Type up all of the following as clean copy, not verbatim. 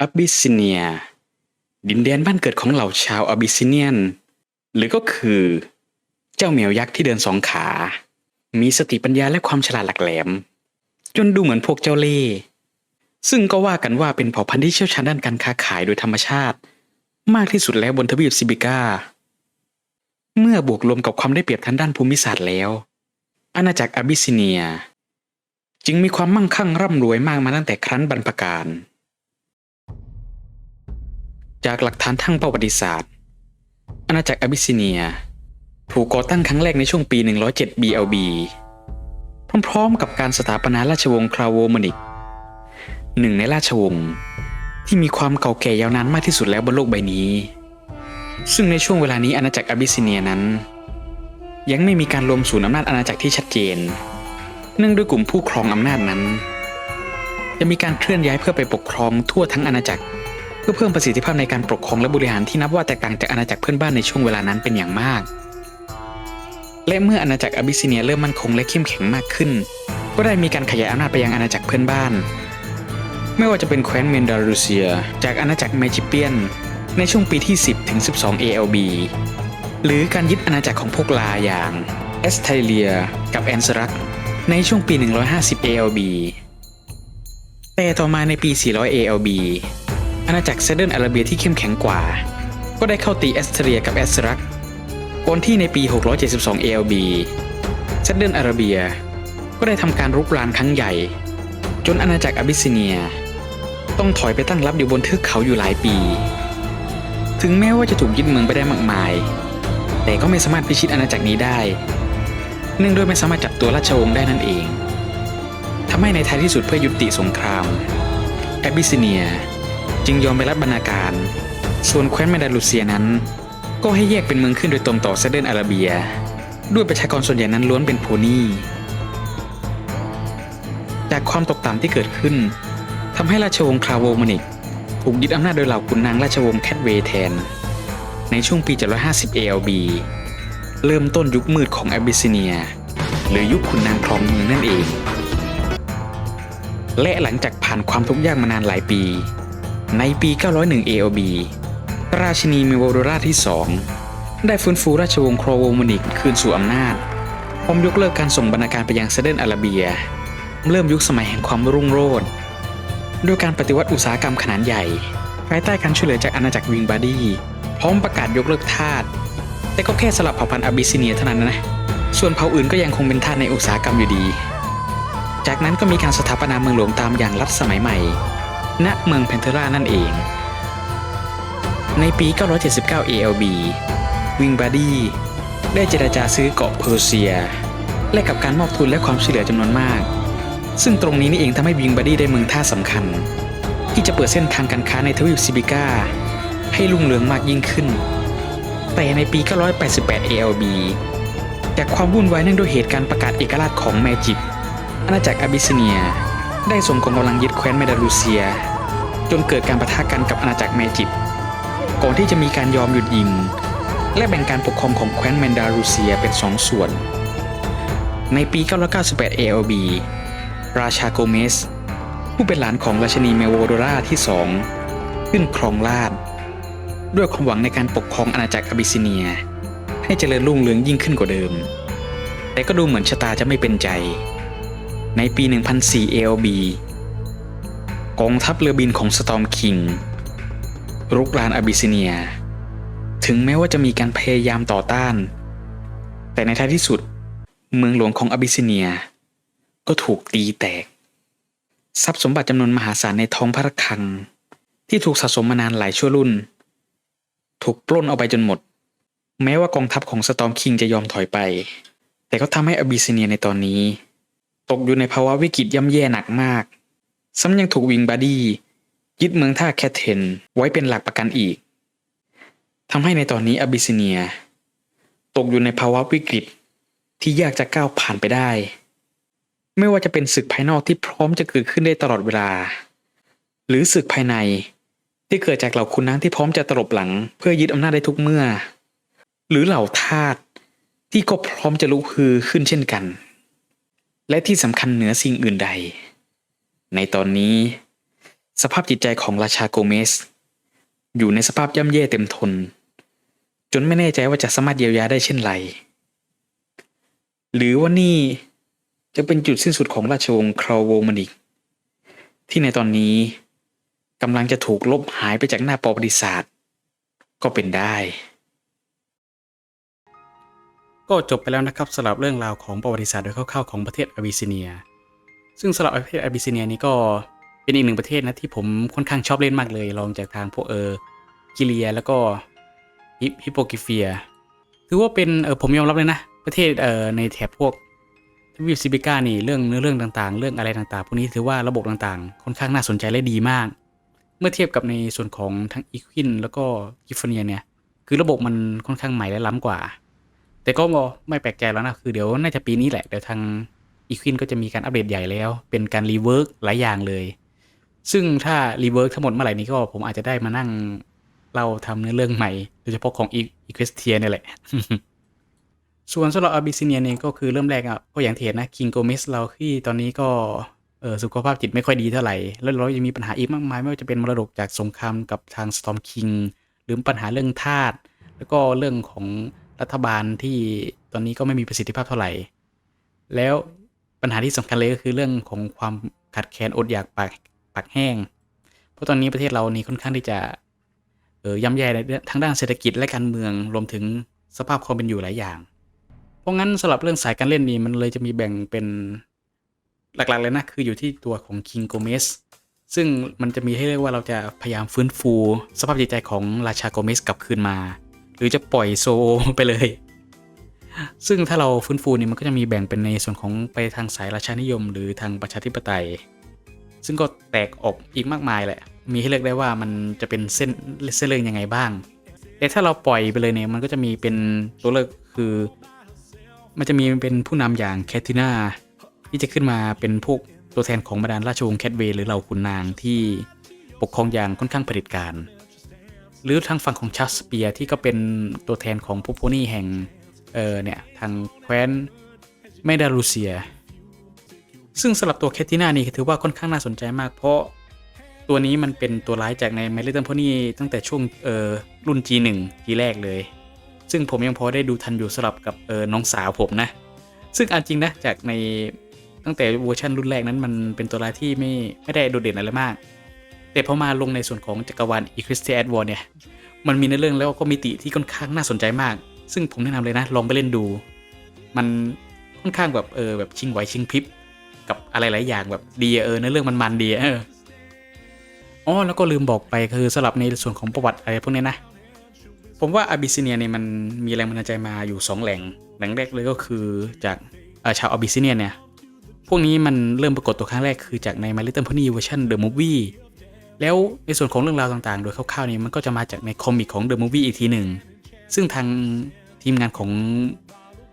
อับบิสซิเนียดินแดนบ้านเกิดของเหล่าชาวอับบิสซิเนียนหรือก็คือเจ้าแมวยักษ์ที่เดินสองขามีสติปัญญาและความฉลาดหลักแหลมจนดูเหมือนพวกเจ้าเล่ห์ซึ่งก็ว่ากันว่าเป็นเผ่าพันธุ์ที่เชี่ยวชาญด้านการค้าขายโดยธรรมชาติมากที่สุดแล้วบนทวีปซิบิก้าเมื่อบวกรวมกับความได้เปรียบทางด้านภูมิศาสตร์แล้วอาณาจักรอับบิสซิเนียจึงมีความมั่งคั่งร่ำรวยมากมาตั้งแต่ครั้นบรรพกาลจากหลักฐานทางประวัติศาสตร์อาณาจักรอับบิสซิเนียถูกก่อตั้งครั้งแรกในช่วงปี 107 BLB พร้อมๆกับการสถาปนาราชวงศ์คราวโวมนิกหนึ่งในราชวงศ์ที่มีความเก่าแก่ยาวนานมากที่สุดแล้วบนโลกใบนี้ซึ่งในช่วงเวลานี้อาณาจักรอับบิสซิเนียนั้นยังไม่มีการรวมศูนย์อำนาจอาณาจักรที่ชัดเจนเนื่องด้วยกลุ่มผู้ครองอำนาจนั้นจะมีการเคลื่อนย้ายเพื่อไปปกครองทั่วทั้งอาณาจักรเพื่อเพิ่มประสิทธิภาพในการปกครองและบริหารที่นับว่าแตกต่างจากอาณาจักรเพื่อนบ้านในช่วงเวลานั้นเป็นอย่างมากและเมื่ออาณาจักรอับบิสซิเนียเริ่มมั่นคงและเข้มแข็งมากขึ้นก็ได้มีการขยายอำนาจไปยังอาณาจักรเพื่อนบ้านไม่ว่าจะเป็นแคว้นเมนดาลูเซียจากอาณาจักรแมจิเปียนในช่วงปีที่ 10 ถึง 12 ALB หรือการยึดอาณาจักรของพวกลาอย่างเอสไทเลียกับแอนซรักในช่วงปี 150 ALB แต่ต่อมาในปี 400 ALB อาณาจักรเซเดิร์นอาราเบียที่เข้มแข็งกว่าก็ได้เข้าตีแอสเทเรียกับแอสรักก่อนที่ในปี 672 ALB เซเดิร์นอาราเบียก็ได้ทำการรุกรานครั้งใหญ่จนอาณาจักรอับบิสซิเนียต้องถอยไปตั้งรับอยู่บนเทือกเขาอยู่หลายปีถึงแม้ว่าจะถูกยึดเมืองไปได้มากมายแต่ก็ไม่สามารถพิชิตอาณาจักรนี้ได้เนื่องด้วยไม่สามารถจับตัวราชวงศ์ได้นั่นเองทำให้ในท้ายที่สุดเพื่อยุติสงครามอับบิสซิเนียจึงยอมไปรับบรรณาการส่วนแคว้นแมนดาลูเซียนั้นก็ให้แยกเป็นเมืองขึ้นโดยตรงต่อเซเดิร์นอาราเบียด้วยประชากรส่วนใหญ่นั้นล้วนเป็นโพนีจากความตกต่ำที่เกิดขึ้นทำให้ราชวงศ์คราวโวมนิกถูกยึดอำนาจโดยเหล่าขุนนางราชวงศ์แคทเวย์แทนในช่วงปี 750 ALB เริ่มต้นยุคมืดของอับบิสซิเนียหรือยุคขุนนางครองเมืองนั่นเองและหลังจากผ่านความทุกข์ยากมานานหลายปีในปี 901 ALB ราชินีเมโวโดราที่ 2ได้ฟื้นฟูราชวงศ์คราวโวมนิกคืนสู่อำนาจพร้อมยกเลิกการส่งบรรณาการไปยังเซเดิร์นอาราเบียเริ่มยุคสมัยแห่งความรุ่งโรจน์ด้วยการปฏิวัติอุตสาหกรรมขนาดใหญ่ภายใต้การช่วยเหลือจากอาณาจักรวิงบาร์ดีพร้อมประกาศยกเลิกทาสแต่ก็แค่สลับเผ่าพันธุ์อับบิสซิเนียเท่านั้นนะส่วนเผ่าอื่นก็ยังคงเป็นทาสในอุตสาหกรรมอยู่ดีจากนั้นก็มีการสถาปนาเมืองหลวงตามอย่างรัฐสมัยใหม่ณเมืองเพนเทรานั่นเองในปี 979 ALB วิงบาร์ดีได้เจรจาซื้อเกาะเพอร์เซียและกับการมอบทุนและความช่วยเหลือจำนวนมากซึ่งตรงนี้นี่เองทำให้วิงบาร์ดีได้เมืองท่าสำคัญที่จะเปิดเส้นทางการค้าในทวีปซิบิก้าให้รุ่งเรืองมากยิ่งขึ้นแต่ในปี 988 ALB จากความวุ่นวายเนื่องด้วยเหตุการณ์ประกาศเอกราชของแมจิกอาณาจักรอับบิสซิเนียได้ส่งกองกำลังยึดแคว้นแมนดาลูเซียจนเกิดการปะทะกันกับอาณาจักรแมจิกก่อนที่จะมีการยอมหยุดยิงและแบ่งการปกครองของแคว้นแมนดาลูเซียเป็น2ส่วนในปี 998 ALB ราชาโกเมสผู้เป็นหลานของราชินีเมโวโดราที่ 2ขึ้นครองราชย์ด้วยความหวังในการปกครองอาณาจักรอับบิสซิเนียให้เจริญรุ่งเรืองยิ่งขึ้นกว่าเดิมแต่ก็ดูเหมือนชะตาจะไม่เป็นใจในปี 1004 ALB กองทัพเรือบินของสตอร์มคิงรุกรานอับบิสซิเนียถึงแม้ว่าจะมีการพยายามต่อต้านแต่ในท้ายที่สุดเมืองหลวงของอับบิสซิเนียก็ถูกตีแตกทรัพย์สมบัติจำนวนมหาศาลในท้องพระคลังที่ถูกสะสมมานานหลายชั่วรุ่นถูกปล้นเอาไปจนหมดแม้ว่ากองทัพของสตอร์มคิงจะยอมถอยไปแต่ก็ทำให้อับบิสซิเนียในตอนนี้ตกอยู่ในภาวะวิกฤตย่ำแย่หนักมากซ้ำยังถูกวิงบาร์ดียึดเมืองท่าแคทเทนไว้เป็นหลักประกันอีกทำให้ในตอนนี้อับบิสซิเนียตกอยู่ในภาวะวิกฤตที่ยากจะก้าวผ่านไปได้ไม่ว่าจะเป็นศึกภายนอกที่พร้อมจะเกิดขึ้นได้ตลอดเวลาหรือศึกภายในที่เกิดจากเหล่าขุนนางที่พร้อมจะตลบหลังเพื่อยึดอำนาจได้ทุกเมื่อหรือเหล่าทาสที่ก็พร้อมจะลุกฮือขึ้นเช่นกันและที่สำคัญเหนือสิ่งอื่นใดในตอนนี้ สภาพจิตใจของราชาโกเมสอยู่ในสภาพย่ำแย่เต็มทนจนไม่แน่ใจว่าจะสามารถเยียวยาได้เช่นไรหรือว่านี่จะเป็นจุดสิ้นสุดของราชวงศ์คราวโวมานิกที่ในตอนนี้กำลังจะถูกลบหายไปจากหน้าประวัติศาสตร์ก็เป็นได้ก็จบไปแล้วนะครับสำหรับเรื่องราวของประวัติศาสตร์โดยคร่าวๆของประเทศอาบิสซิเนียซึ่งสำหรับประเทศอาบิสซิเนียนี้ก็เป็นอีกหนึ่งประเทศนะที่ผมค่อนข้างชอบเล่นมากเลยรองจากทางพวกกิเลียแล้วก็ฮิปโปกิเฟียถือว่าเป็นผมยอมรับเลยนะประเทศในแถบพวกทวีปซิบิก้านี่เรื่องเนื้อเรื่องต่างๆเรื่องอะไรต่างๆพวกนี้ถือว่าระบบต่างๆค่อนข้างน่าสนใจและดีมากเมื่อเทียบกับในส่วนของทั้งอีควินแล้วก็กิฟฟเนียเนี่ยคือระบบมันค่อนข้างใหม่และล้ำกว่าแต่ก็ไม่แปลกใจแล้วนะคือเดี๋ยวน่าจะปีนี้แหละเดี๋ยวทางอีควินก็จะมีการอัปเดตใหญ่แล้วเป็นการรีเวิร์กหลายอย่างเลยซึ่งถ้ารีเวิร์กทั้งหมดเมื่อไหร่นี้ก็ผมอาจจะได้มานั่งเราทำเนื้อเรื่องใหม่โดยเฉพาะของอีควสเทียนี่แหละ ส่วนสำหรับอาบิสซิเนียเนี่ยก็คือเริ่มแรกก็อย่างที่เห็นนะคิงโกเมสเราที่ตอนนี้ก็สุขภาพจิตไม่ค่อยดีเท่าไหร่แล้วเรายังมีปัญหาอีกมากมายไม่ว่าจะเป็นมรดกจากสงครามกับทางสตอร์มคิงหรือปัญหาเรื่องทาสแล้วก็เรื่องของรัฐบาลที่ตอนนี้ก็ไม่มีประสิทธิภาพเท่าไหร่แล้วปัญหาที่สำคัญเลยก็คือเรื่องของความขาดแคลนอดอยากปากแห้งเพราะตอนนี้ประเทศเรานี่ค่อนข้างที่จะย่ำแย่ในทางด้านเศรษฐกิจและการเมืองรวมถึงสภาพความเป็นอยู่หลายอย่างเพราะงั้นสำหรับเรื่องสายการเล่นนี่มันเลยจะมีแบ่งเป็นหลักๆเลยนะคืออยู่ที่ตัวของคิงโกเมสซึ่งมันจะมีให้เรียกว่าเราจะพยายามฟื้นฟูสภาพจิตใจของราชาโกเมสกลับคืนมาหรือจะปล่อยโซไปเลยซึ่งถ้าเราฟื้นฟูนี่มันก็จะมีแบ่งเป็นในส่วนของไปทางสายราชานิยมหรือทางประชาธิปไตยซึ่งก็แตกออกอีกมากมายแหละมีให้เลือกได้ว่ามันจะเป็นเส้นเรื่องยังไงบ้างแต่ถ้าเราปล่อยไปเลยเนี่ยมันก็จะมีเป็นตัวเลือกคือมันจะมีเป็นผู้นำอย่างแคทติน่าที่จะขึ้นมาเป็นพวกตัวแทนของบรรดาราชวงศ์แคทเวย์หรือเหล่าขุนนางที่ปกครองอย่างค่อนข้างเผด็จการหรือทางฝั่งของชาสเปียร์ที่ก็เป็นตัวแทนของพวกโพนี่แห่งเนี่ยทางแคว้นเมดาลูเซียซึ่งสำหรับตัวแคทติน่านี่ถือว่าค่อนข้างน่าสนใจมากเพราะตัวนี้มันเป็นตัวร้ายจากใน My Little Pony ตั้งแต่ช่วงรุ่น G1 ทีแรกเลยซึ่งผมยังพอได้ดูทันอยู่สลับกับน้องสาวผมนะซึ่งจริงนะจากในตั้งแต่เวอร์ชันรุ่นแรกนั้นมันเป็นตัวร้ายที่ไม่ได้โดดเด่นอะไรมากแต่พอมาลงในส่วนของจักรวาล Equestria Advance เนี่ยมันมีในเรื่องแล้วก็มิติที่ค่อนข้างน่าสนใจมากซึ่งผมแนะนำเลยนะลองไปเล่นดูมันค่อนข้างแบบแบบชิงไหวชิงพริบกับอะไรหลายอย่างแบบดีในเรื่องมันดีอ๋อแล้วก็ลืมบอกไปคือสลับในส่วนของประวัติอะไรพวกนี้นะผมว่าอาบิสซิเนียเนี่ยมันมีแรงบันดาลใจมาอยู่2แหล่งแรกเลยก็คือจากชาวอาบิสซิเนียเนี่ยพวกนี้มันเริ่มปรากฏตัวครั้งแรกคือจากใน My Little Pony เวอร์ชัน The Movie แล้วในส่วนของเรื่องราวต่างๆโดยคร่าวๆนี่มันก็จะมาจากในคอมิกของ The Movie อีกทีหนึ่งซึ่งทางทีมงานของ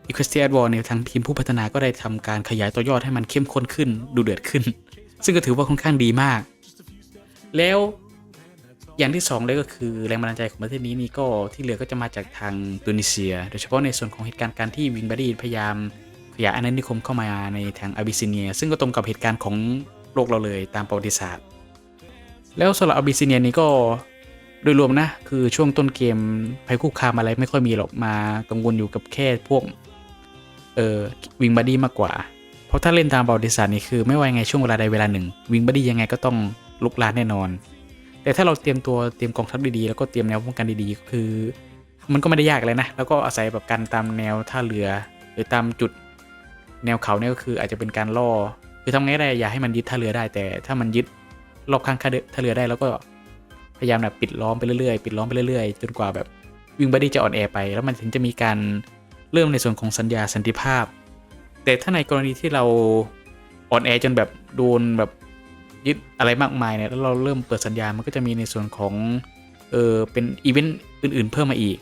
Equestria Advance เนี่ยทางทีมผู้พัฒนาก็ได้ทำการขยายตัวยอดให้มันเข้มข้นขึ้นดูเดือดขึ้นซึ่งก็ถือว่าค่อนข้างดีมากแล้วอย่างที่2เลยก็คือแรงบันดาลใจของประเทศนี้นี่ก็ที่เหลือก็จะมาจากทางตูนิเซียโดยเฉพาะในส่วนของเหตุการณ์ที่วิงบารีพยายามขยายอาณานิคมเข้ามาในทางอาบิสซิเนียซึ่งก็ตรงกับเหตุการณ์ของโลกเราเลยตามประวัติศาสตร์แล้วสำหรับอาบิสซิเนียนี่ก็โดยรวมนะคือช่วงต้นเกมภัยคุกคามอะไรไม่ค่อยมีหรอกมากังวลอยู่กับแค่พวกวิงบารีมากกว่าเพราะถ้าเล่นตามประวัติศาสตร์นี่คือไม่ว่ายังไงช่วงเวลาใดเวลาหนึ่งวิงบารียังไงก็ต้องลุกลามแน่นอนแต่ถ้าเราเตรียมกองทัพดีๆแล้วก็เตรียมแนวป้องกันดีๆคือมันก็ไม่ได้ยากเลยนะแล้วก็อาศัยแบบกันตามแนวท่าเรือหรือตามจุดแนวเขาเนี่ยก็คืออาจจะเป็นการล่อคือทำไงได้อย่าให้มันยึดท่าเรือได้แต่ถ้ามันยึดรอบข้างท่าเรือได้แล้วก็พยายามแบบปิดล้อมไปเรื่อยๆจนกว่าแบบวิงบารีจะอ่อนแอไปแล้วมันถึงจะมีการเริ่มในส่วนของสัญญาสันติภาพแต่ถ้าในกรณีที่เราอ่อนแอจนแบบโดนแบบยึดอะไรมากมายเนี่ยแล้วเราเริ่มเปิดสัญญามันก็จะมีในส่วนของเป็นอีเวนต์อื่นๆเพิ่มมาอีก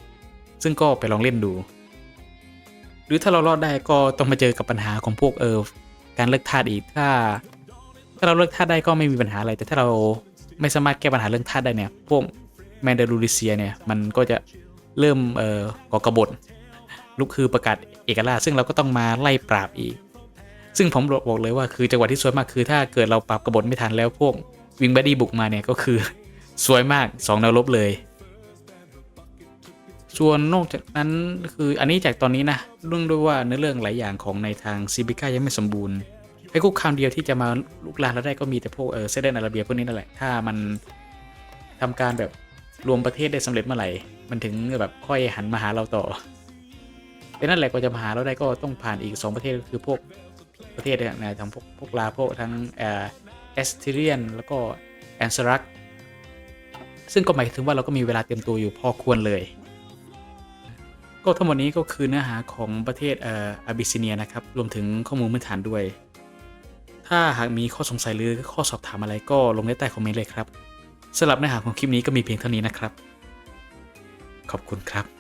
ซึ่งก็ไปลองเล่นดูหรือถ้าเรารอดได้ก็ต้องมาเจอกับปัญหาของพวกการเลิกทาสอีกถ้าเราเลิกทาสได้ก็ไม่มีปัญหาอะไรแต่ถ้าเราไม่สามารถแก้ปัญหาเรื่องทาสได้เนี่ยพวกแมนดาลูริเซียเนี่ยมันก็จะเริ่มก่อกบฏลุกคือประกาศเอกราชซึ่งเราก็ต้องมาไล่ปราบอีกซึ่งผมบอกเลยว่าคือจังหวะที่สวยมากคือถ้าเกิดเราปราบกบฏไม่ทันแล้วพวก วิงบัดดี้บุกมาเนี่ยก็คือ สวยมาก2แนวรบเลย ส่วนนอกจากนั้นคืออันนี้จากตอนนี้นะเรื่องด้วยว่าเนื้อเรื่องหลายอย่างของในทางซีบิก้ายังไม่สมบูรณ์ไอ้คุกคามเดียวที่จะมาลุกลามเราได้ก็มีแต่พวกเซเดนอาราเบียพวกนี้นั่นแหละถ้ามันทำการแบบรวมประเทศได้สำเร็จเมื่อไหร่มันถึงแบบค่อยหันมาหาเราต่อแต่นั่นแหละก็จะมาหาเราได้ก็ต้องผ่านอีก2ประเทศก็คือพวกประเทศเนี่ยนะทั้งพวกลาพวกทั้งเอสติเรียนแล้วก็แอนซารักซึ่งก็หมายถึงว่าเราก็มีเวลาเตรียมตัวอยู่พอควรเลยก็ทั้งหมดนี้ก็คือเนื้อหาของประเทศอาบิสซิเนียนะครับรวมถึงข้อมูลพื้นฐานด้วยถ้าหากมีข้อสงสัยหรือข้อสอบถามอะไรก็ลงได้ใต้คอมเมนต์เลยครับสำหรับเนื้อหาของคลิปนี้ก็มีเพียงเท่านี้นะครับขอบคุณครับ